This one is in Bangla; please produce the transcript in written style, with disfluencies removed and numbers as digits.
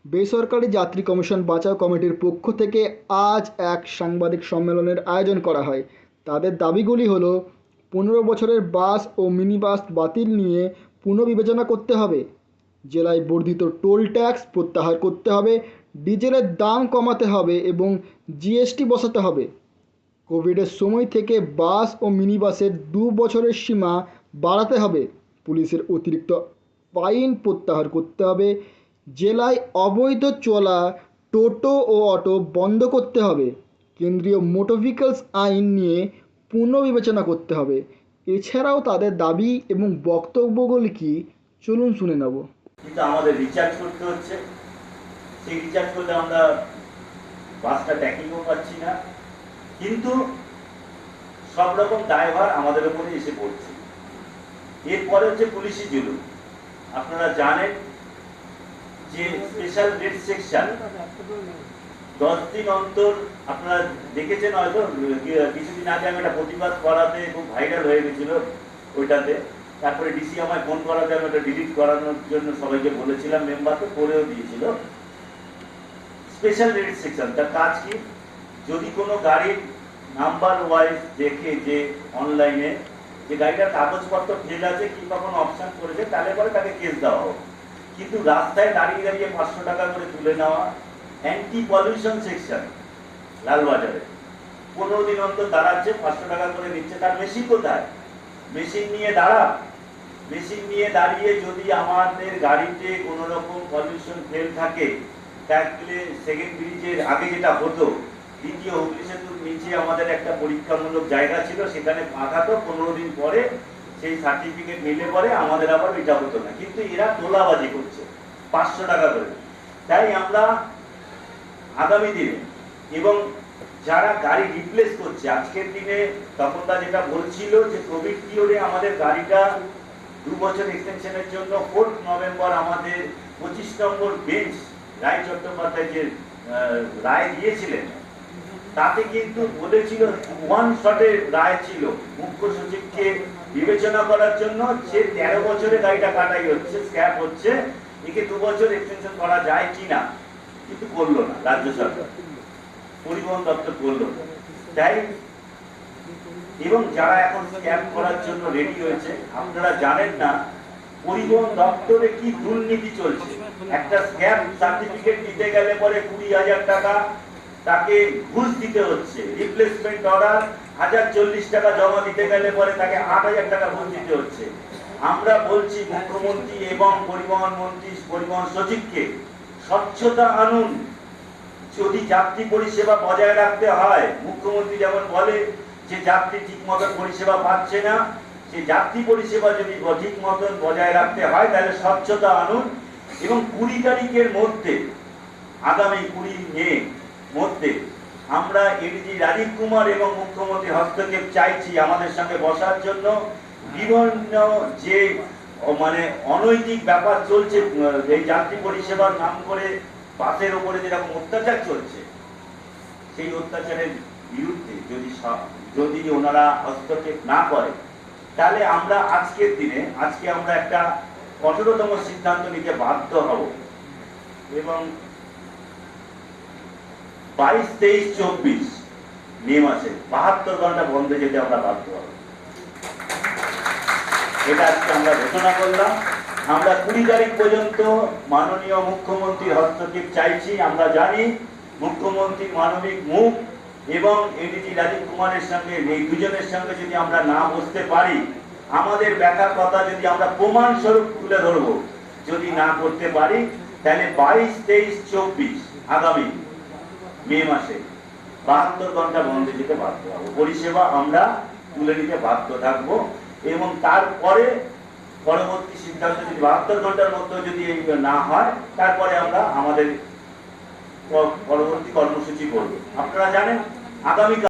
বেসরকারি যাত্রী কমিশন বাঁচাও কমিটির পক্ষ থেকে আজ এক সাংবাদিক সম্মেলনের আয়োজন করা হয়। তাদের দাবিগুলি হলো 15 বছরের বাস ও মিনি বাস বাতিল নিয়ে পুনর্বিবেচনা করতে হবে, জেলায় বর্ধিত টোল ট্যাক্স প্রত্যাহার করতে হবে, ডিজেলের দাম কমাতে হবে এবং জিএসটি বসাতে হবে। কোভিডের সময় থেকে বাস ও মিনি বাসের 2 বছরের সীমা বাড়াতে হবে, পুলিশের অতিরিক্ত ফাইন প্রত্যাহার করতে হবে, জেলায় অবৈধ চলা টোটো ও অটো বন্ধ করতে হবে, কেন্দ্রীয় মোটর ভেহিকলস আইন নিয়ে পুনর্বিবেচনা করতে হবে। এছাড়াও তাদের দাবি এবং বক্তব্যগুলি কি, চলুন শুনে নেব। কিন্তু আমাদের রিচার্জ করতে হচ্ছে, সেই রিচার্জ করলে আমরা বাসটা ট্যাকিংও পাচ্ছি না, কিন্তু সব রকম দায়ভার আমাদের উপরে এসে পড়ছে। এরপরে হচ্ছে পুলিশি জুলুম। আপনারা জানেন যে স্পেশাল রেট সেকশন 10 দিন অন্তর, আপনারা দেখেছেন হয়তো কিছুদিন আগে আমি একটা প্রতিবাদ করাতে খুব ভাইরাল হয়ে গেছিল ওইটাতে। তারপরে ডিসি আমায় ফোন করাতে আমি ওটা ডিলিট করানোর জন্য সবাইকে বলেছিলাম, মেম্বারকে করেও দিয়েছিল। স্পেশাল রেট সেকশন তার কাজ কি? যদি কোনো গাড়ির নাম্বার ওয়াইজ দেখে যে অনলাইনে যে গাড়িটার কাগজপত্র ফেল আছে কিংবা কোনো অপশন করেছে, তাহলে পরে তাকে কেস দেওয়া হোক। কিন্তু রাস্তায় দাঁড়িয়ে দাঁড়িয়ে 500 টাকা করে তুলে নেওয়া, অ্যান্টি পলিউশন সেকশন লালবাজারে 15 দিন অন্তর দাঁড়াচ্ছে, 500 টাকা করে নিচ্ছে। তার মেশিন কোথায়? মেশিন নিয়ে মেশিন নিয়ে দাঁড়িয়ে যদি আমাদের গাড়িতে কোনো রকম পলিউশন ফেল থাকে, তাহলে সেকেন্ড ব্রিজের আগে যেটা হতো, দ্বিতীয় হুগলি সেতুর নিচে আমাদের একটা পরীক্ষামূলক জায়গা ছিল, সেখানে পাঠাতো, 15 দিন পরে সেই সার্টিফিকেট নিলে পরে আমাদের আবার এটা হতো না। কিন্তু এরা তোলাবাজি করছে 500 টাকা করে। তাই আমরা আগামী দিনে এবং যারা গাড়ি রিপ্লেস করছে, আজকের দিনে তপনদা যেটা বলছিল যে কোভিড পিরিয়ডে আমাদের গাড়িটা 2 বছর এক্সটেনশনের জন্য 4 নভেম্বর আমাদের 25 নম্বর বেঞ্চ রায় চট্টোপাধ্যায় যে রায় দিয়েছিলেন, তাতে কিন্তু বলেছিল ওয়ান শটে রায় ছিল, মুখ্য সচিবকে বিবেচনা করার জন্য যে 13 বছরে গাড়িটা কাটাই হচ্ছে, স্ক্র্যাপ হচ্ছে, একে 2 বছর এক্সটেনশন করা যায় কিনা, কিন্তু করলো না রাজ্য সরকার, পরিবহন দপ্তর করলো না। তাই এবং যারা এখন স্ক্যাম করার জন্য রেডি হয়েছে, আপনারা জানেন না পরিবহন দপ্তরে কি দুর্নীতি চলছে। একটা স্ক্যাম সার্টিফিকেট দিতে গেলে পরে 20,000 টাকা তাকে ঘুষ দিতে হচ্ছে, রিপ্লেসমেন্ট অর্ডার 1040 টাকা জমা দিতে গেলে পরে তাকে 8,000 টাকা ঘুষ দিতে হচ্ছে। আমরা বলছি মুখ্যমন্ত্রী এবং পরিবহন মন্ত্রী, পরিবহন সচিবকে স্বচ্ছতা আনুন। যদি যাত্রী পরিষেবা বজায় রাখতে হয়, মুখ্যমন্ত্রী যেমন বলে যে যাত্রী ঠিক মতন পরিষেবা পাচ্ছে না, সেই যাত্রী পরিষেবা যদি ঠিক মতন বজায় রাখতে হয় তাহলে স্বচ্ছতা আনুন। এবং 20 তারিখের মধ্যে, আগামী 20 মে মধ্যে আমরা এডিজি রাজীব কুমার এবং মুখ্যমন্ত্রী হস্তক্ষেপ চাইছি আমাদের সঙ্গে বসার জন্য। বিভিন্ন যে মানে অনৈতিক ব্যাপার চলছে এই যাত্রী পরিষেবার নাম করে, বাসের উপরে যেরকম অত্যাচার চলছে, সেই অত্যাচারের বিরুদ্ধে যদি ওনারা হস্তক্ষেপ না করে, তাহলে আমরা আজকের দিনে আমরা একটা কঠোরতম সিদ্ধান্ত নিতে বাধ্য হব এবং 22, 23, 24 মে মাসে 72 ঘন্টা বন্ধে যেতে আমরা বাধ্য হব। এটা আজকে আমরা ঘোষণা করলাম। আমরা 20 তারিখ পর্যন্ত মাননীয় মুখ্যমন্ত্রীর হস্তক্ষেপ চাইছি। আমরা জানি মুখ্যমন্ত্রীর মানবিক মুখ এবং এডিজি রাজীব কুমারের সঙ্গে, এই দুজনের সঙ্গে যদি আমরা না বসতে পারি, আমাদের ব্যাখ্যার কথা যদি আমরা প্রমাণ স্বরূপ তুলে ধরব, যদি না করতে পারি, তাহলে 22, 23, 24 আগামী মে মাসে 72 ঘন্টা বন্ধে যেতে বাধ্য হব। পরিষেবা আমরা তুলে নিতে বাধ্য থাকবো এবং তারপরে পরবর্তী সিদ্ধান্ত যদি 72 ঘন্টার মধ্যে যদি না হয়, তারপরে আমরা আমাদের পরবর্তী কর্মসূচি করব। আপনারা জানেন আগামী